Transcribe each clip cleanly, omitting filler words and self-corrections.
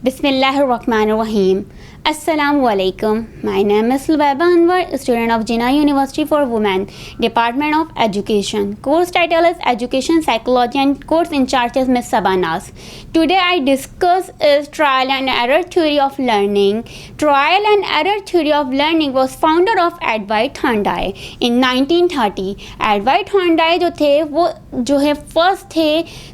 Bismillahirrahmanirrahim. Assalamu alaikum. My name is Lubaiba Anwar, student of Jinnah University for Women, Department of Education. Course title is Education Psychology and course in charge is Ms. Sabanas. Today I discuss is trial and error theory of learning. Trial and error theory of learning was founder of Edward Thorndike in 1930. Edward Thorndike जो थे वो जो है first थे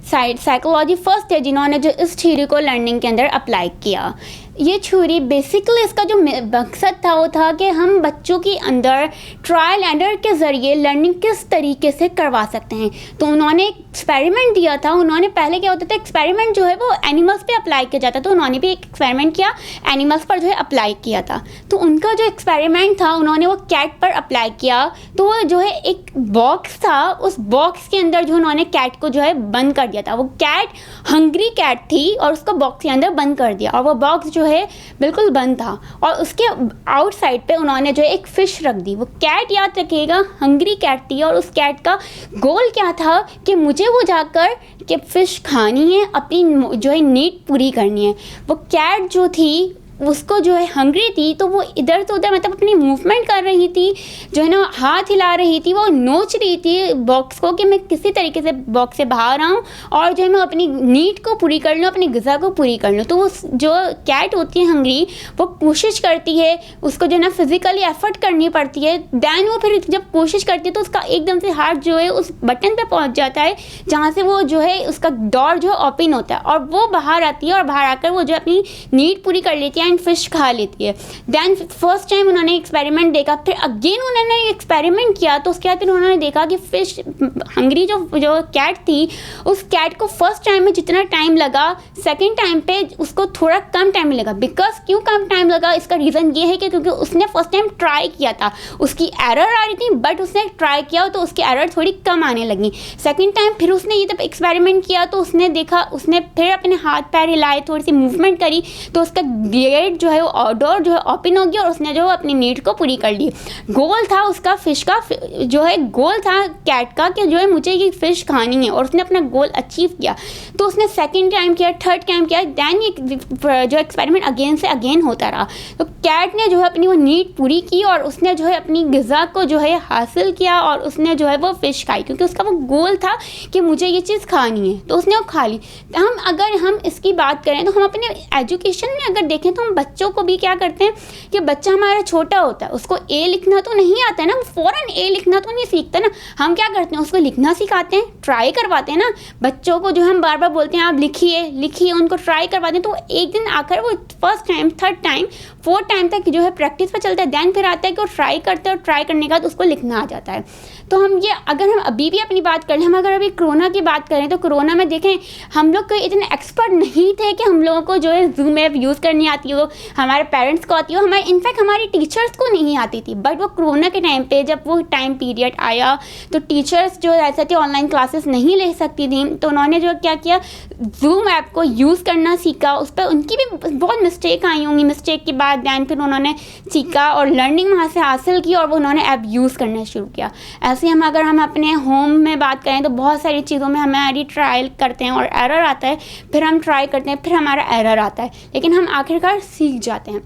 psychology first थे जिन्होंने जो इस थ्योरी को लर्निंग के अंदर अप्लाई किया। ये थ्योरी बेसिकली इसका जो मकसद था वो था कि हम बच्चों के अंदर ट्रायल एंड एरर के ज़रिए लर्निंग किस तरीके से करवा सकते हैं। तो उन्होंने एक एक्सपेरिमेंट दिया था। उन्होंने पहले क्या होता था एक्सपेरिमेंट जो है वो एनिमल्स पे अप्लाई किया जाता था, तो उन्होंने भी एक एक्सपेरिमेंट किया एनिमल्स पर जो है अप्लाई किया था। तो उनका जो एक्सपेरिमेंट था उन्होंने वो कैट पर अप्लाई किया। तो वो जो है एक बॉक्स था, उस बॉक्स के अंदर जो उन्होंने कैट को जो है बंद कर दिया था। वो कैट हंग्री कैट थी और उसको बॉक्स के अंदर बंद कर दिया और वो बॉक्स जो है बिल्कुल बंद था और उसके आउटसाइड पे उन्होंने जो है एक फ़िश रख दी। वो कैट याद रखिएगा हंग्री कैट थी और उस कैट का गोल क्या था कि मुझे वो जाकर कि फ़िश खानी है, अपनी जो है नीड पूरी करनी है। वो कैट जो थी उसको जो है हंग्री थी तो वो इधर से उधर मतलब अपनी मूवमेंट कर रही थी, जो है ना हाथ हिला रही थी, वो नोच रही थी बॉक्स को कि मैं किसी तरीके से बॉक्स से बाहर आऊँ और जो है मैं अपनी नीड को पूरी कर लूँ, अपनी ग़िज़ा को पूरी कर लूँ। तो वो जो कैट होती है हंग्री वो कोशिश करती है, उसको जो है ना फिज़िकली एफर्ट करनी पड़ती है। दैन वो फिर जब कोशिश करती है तो उसका एकदम से हाथ जो है उस बटन पर पहुँच जाता है जहाँ से वो जो है उसका डोर जो है ओपन होता है और वो बाहर आती है और बाहर आकर वो जो अपनी नीड पूरी कर लेती है एंड फिश खा लेती है। दैन फर्स्ट टाइम उन्होंने एक्सपेरिमेंट देखा, फिर अगेन उन्होंने एक्सपेरिमेंट किया तो उसके बाद फिर उन्होंने देखा कि फिश हंग्री जो कैट थी उस कैट को फर्स्ट टाइम में जितना टाइम लगा सेकेंड टाइम पे उसको थोड़ा कम टाइम लगा। बिकॉज क्यों कम टाइम लगा, इसका रीज़न ये है कि क्योंकि उसने फर्स्ट टाइम ट्राई किया था, उसकी एरर आ रही थी बट उसने ट्राई किया तो उसकी एरर थोड़ी कम आने लगी। सेकेंड टाइम फिर उसने ये जब एक्सपेरिमेंट किया तो उसने देखा, उसने फिर अपने हाथ पैर हिलाए, थोड़ी सी मूवमेंट करी तो उसका गेट जो है वो डोर जो है ओपन हो गया और उसने जो अपनी नीड को पूरी कर ली। गोल था उसका फिश का जो है गोल था कैट का कि जो है मुझे ये फ़िश खानी है और उसने अपना गोल अचीव किया। तो उसने सेकंड टाइम किया, थर्ड टाइम किया, दैन ये जो एक्सपेरिमेंट अगेन से अगेन होता रहा। तो कैट ने जो है अपनी वो नीड पूरी की और उसने जो है अपनी ग़िज़ा को जो है हासिल किया और उसने जो है वो फ़िश खाई क्योंकि उसका वो गोल था कि मुझे ये चीज़ खानी है, तो उसने वो खा ली। अगर हम इसकी बात करें तो हम अपने एजुकेशन में अगर देखें तो हम बच्चों को भी क्या करते हैं कि बच्चा हमारा छोटा होता है, उसको ए लिखना तो नहीं आता है ना, फ़ौरन ए लिखना तो नहीं सीखता ना। हम क्या करते हैं उसको लिखना सिखाते हैं, ट्राई करवाते हैं ना बच्चों को, जो हम बार बार बोलते हैं आप लिखिए लिखिए, उनको ट्राई करवाते हैं। तो एक दिन आकर वो first time third time fourth time तक जो है प्रैक्टिस पर चलता है। दैन फिर आता है कि वो ट्राई करते हैं और ट्राई करने के बाद उसको लिखना आ जाता है। तो हम ये अगर हम अभी भी अपनी बात करें, हम अगर अभी कोरोना की बात करें तो कोरोना में देखें हम लोग कोई इतने एक्सपर्ट नहीं थे कि हम लोगों को जो है जूम ऐप यूज़ करनी आती हो, हमारे पेरेंट्स को आती हो, हमारे इनफैक्ट हमारी टीचर्स को नहीं आती थी। बट वो कोरोना के टाइम पे जब वो टाइम पीरियड आया तो टीचर्स जो ऐसे थे ऑनलाइन क्लासेस नहीं ले सकती थी, तो उन्होंने जो क्या किया जूम ऐप को यूज़ करना सीखा। उस पर उनकी भी बहुत मिस्टेक आई होंगी, मिस्टेक के बाद दैन फिर उन्होंने सीखा और लर्निंग वहाँ से हासिल की और वो उन्होंने ऐप यूज़ करना शुरू किया। ऐसे हम अगर हम अपने होम में बात करें तो बहुत सारी चीज़ों में हमारी ट्रायल करते हैं और एरर आता है, फिर हम ट्राई करते हैं, फिर हमारा एरर आता है, लेकिन हम आखिरकार सीख जाते हैं।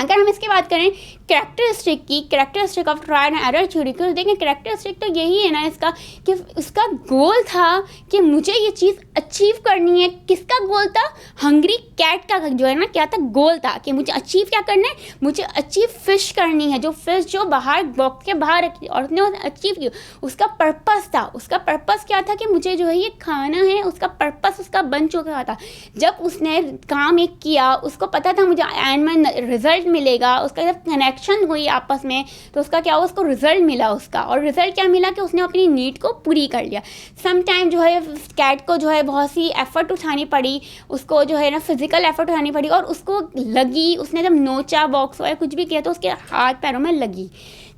अगर हम इसकी बात करें characteristic of trial and error theory को, देखें कैरेक्टरिस्टिक तो यही है ना इसका कि उसका गोल था कि मुझे ये चीज़ अचीव करनी है। किसका गोल था? हंग्री कैट का जो है ना क्या था गोल था कि मुझे अचीव क्या करना है, मुझे अचीव फ़िश करनी है, जो फ़िश जो बाहर बॉक्स के बाहर रखी और उसने अचीव की। उसका पर्पस था, उसका पर्पस क्या था कि मुझे जो है ये खाना है, उसका पर्पस उसका बन चुका था। जब उसने काम एक किया उसको पता था मुझे एंड में रिजल्ट मिलेगा, उसका जब कनेक्शन हुई आपस में तो उसका क्या हुआ, उसको रिजल्ट मिला उसका। और रिजल्ट क्या मिला कि उसने अपनी नीड को पूरी कर लिया। सम टाइम जो है कैट को जो है बहुत सी एफर्ट उठानी पड़ी, उसको जो है ना फिजिकल एफर्ट उठानी पड़ी और उसको लगी, उसने जब नोचा बॉक्स या कुछ भी किया तो उसके हाथ पैरों में लगी।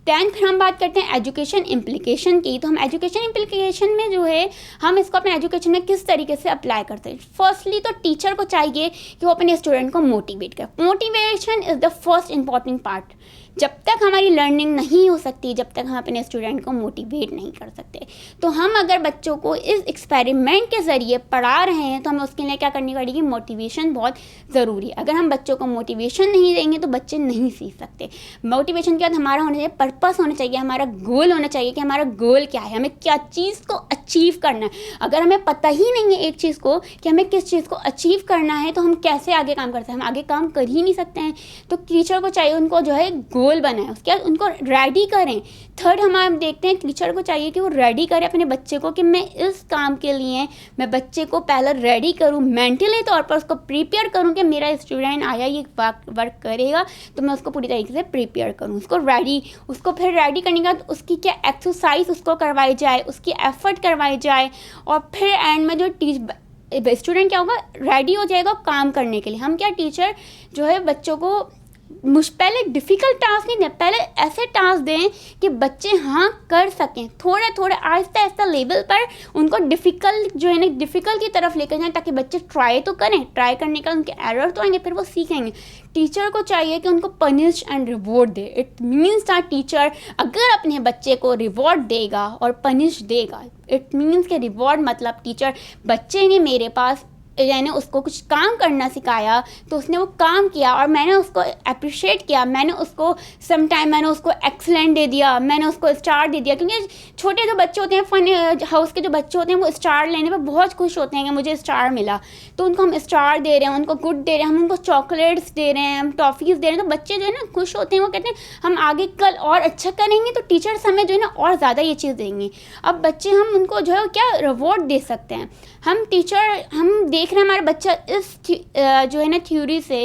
दैन फिर हम बात करते हैं एजुकेशन इम्प्लीकेशन की। तो हम एजुकेशन इम्प्लीकेशन में जो है हम इसको अपने एजुकेशन में किस तरीके से अप्लाई करते हैं। फर्स्टली तो टीचर को चाहिए कि वो अपने स्टूडेंट को मोटिवेट करे। Motivation is the first important part जब तक हमारी लर्निंग नहीं हो सकती, जब तक हम अपने स्टूडेंट को मोटिवेट नहीं कर सकते। तो हम अगर बच्चों को इस एक्सपेरिमेंट के ज़रिए पढ़ा रहे हैं तो हमें उसके लिए क्या करनी पड़ेगी, मोटिवेशन बहुत ज़रूरी है। अगर हम बच्चों को मोटिवेशन नहीं देंगे तो बच्चे नहीं सीख सकते। मोटिवेशन के बाद हमारा होना चाहिए पर्पस होना चाहिए, हमारा गोल होना चाहिए कि हमारा गोल क्या है, हमें क्या चीज़ को अचीव करना है। अगर हमें पता ही नहीं है एक चीज़ को कि हमें किस चीज़ को अचीव करना है तो हम कैसे आगे काम कर सकते हैं, हम आगे काम कर ही नहीं सकते हैं। तो टीचर को चाहिए उनको जो है गोल बनाए, उसके बाद उनको रेडी करें। थर्ड हम देखते हैं टीचर को चाहिए कि वो रेडी करे अपने बच्चे को कि मैं इस काम के लिए मैं बच्चे को पहले रेडी करूं, मेंटली तौर पर उसको प्रिपेयर करूं कि मेरा स्टूडेंट आया ये वर्क करेगा तो मैं उसको पूरी तरीके से प्रिपेयर करूं, उसको फिर रेडी करने के बाद उसकी क्या एक्सरसाइज उसको करवाई जाए, उसकी एफर्ट करवाई जाए, और फिर एंड में जो स्टूडेंट क्या होगा, रेडी हो जाएगा काम करने के लिए। हम क्या टीचर जो है बच्चों को पहले डिफ़िकल्ट टास्क नहीं दें, पहले ऐसे टास्क दें कि बच्चे हाँ कर सकें, थोड़े थोड़े आहिस्ता आहिस्ता लेवल पर उनको डिफ़िकल्ट जो है ना डिफ़िकल्ट की तरफ लेकर जाएं, ताकि बच्चे ट्राई तो करें, ट्राई करने का उनके एरर तो आएंगे, फिर वो सीखेंगे। टीचर को चाहिए कि उनको punish and reward they. It means that teacher अगर अपने बच्चे को रिवॉर्ड देगा और पनिश देगा, इट मीन्स कि रिवॉर्ड मतलब टीचर बच्चे ने मेरे पास यानी उसको कुछ काम करना सिखाया तो उसने वो काम किया और मैंने उसको अप्रिशिएट किया, मैंने उसको समटाइम मैंने उसको एक्सलेंट दे दिया, मैंने उसको स्टार दे दिया। क्योंकि छोटे जो बच्चे होते हैं, फन हाउस के जो बच्चे होते हैं, वो स्टार लेने पर बहुत खुश होते हैं कि मुझे स्टार मिला, तो उनको हम स्टार दे रहे हैं, उनको गुड दे रहे हैं, हम उनको चॉकलेट्स दे रहे हैं, हम टॉफ़ीज़ दे रहे हैं, तो बच्चे जो है ना खुश होते हैं। वो कहते हैं हम आगे कल और अच्छा करेंगे तो टीचर्स हमें जो है ना और ज़्यादा ये चीज़ देंगे। अब बच्चे हम उनको जो है क्या रिवॉर्ड दे सकते हैं। हम टीचर हम देख रहे हैं हमारा बच्चा इस जो है ना थ्योरी से,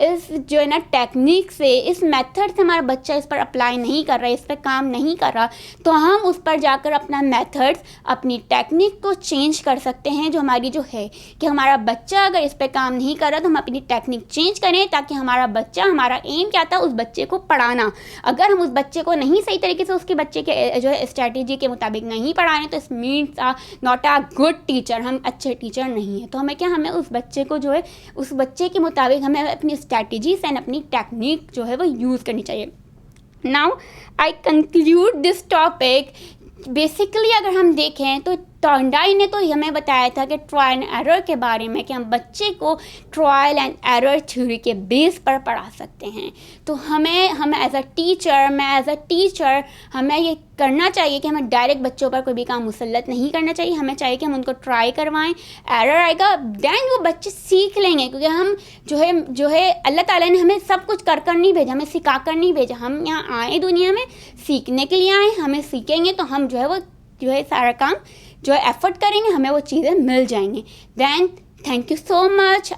इस जो है ना टेक्निक से, इस मेथड से हमारा बच्चा इस पर अप्लाई नहीं कर रहा है, इस पर काम नहीं कर रहा, तो हम उस पर जाकर अपना मेथड्स, अपनी टेक्निक को चेंज कर सकते हैं। जो हमारी जो है कि हमारा बच्चा अगर इस पर काम नहीं कर रहा तो हम अपनी टेक्निक चेंज करें, ताकि हमारा बच्चा, हमारा एम क्या था, उस बच्चे को पढ़ाना। अगर हम उस बच्चे को नहीं सही तरीके से उसके बच्चे के जो है स्ट्रैटेजी के मुताबिक नहीं पढ़ा रहे हैं तो इस means not a good teacher, हम अच्छे टीचर नहीं है। तो हमें क्या, हमें उस बच्चे को जो है उस बच्चे के मुताबिक हमें अपनी स्ट्रैटेजीज एंड अपनी टेक्निक जो है वो यूज़ करनी चाहिए। Now I conclude this topic. Basically अगर हम देखें तो टॉर्नडाई ने तो हमें बताया था कि ट्रायल एंड एरर के बारे में, कि हम बच्चे को ट्रायल एंड एरर थ्योरी के बेस पर पढ़ा सकते हैं। तो हमें एज अ टीचर हमें ये करना चाहिए कि हमें डायरेक्ट बच्चों पर कोई भी काम मुसल्लत नहीं करना चाहिए। हमें चाहिए कि हम उनको ट्राई करवाएं, एरर आएगा देन वो बच्चे सीख लेंगे। क्योंकि हम जो है अल्लाह ताला ने हमें सब कुछ कर नहीं भेजा, हमें सिखा कर नहीं भेजा। हम यहाँ आए दुनिया में सीखने के लिए आए, हमें सीखेंगे तो हम जो है सारा काम जो है एफर्ट करेंगे, हमें वो चीज़ें मिल जाएंगी। Then thank you so much.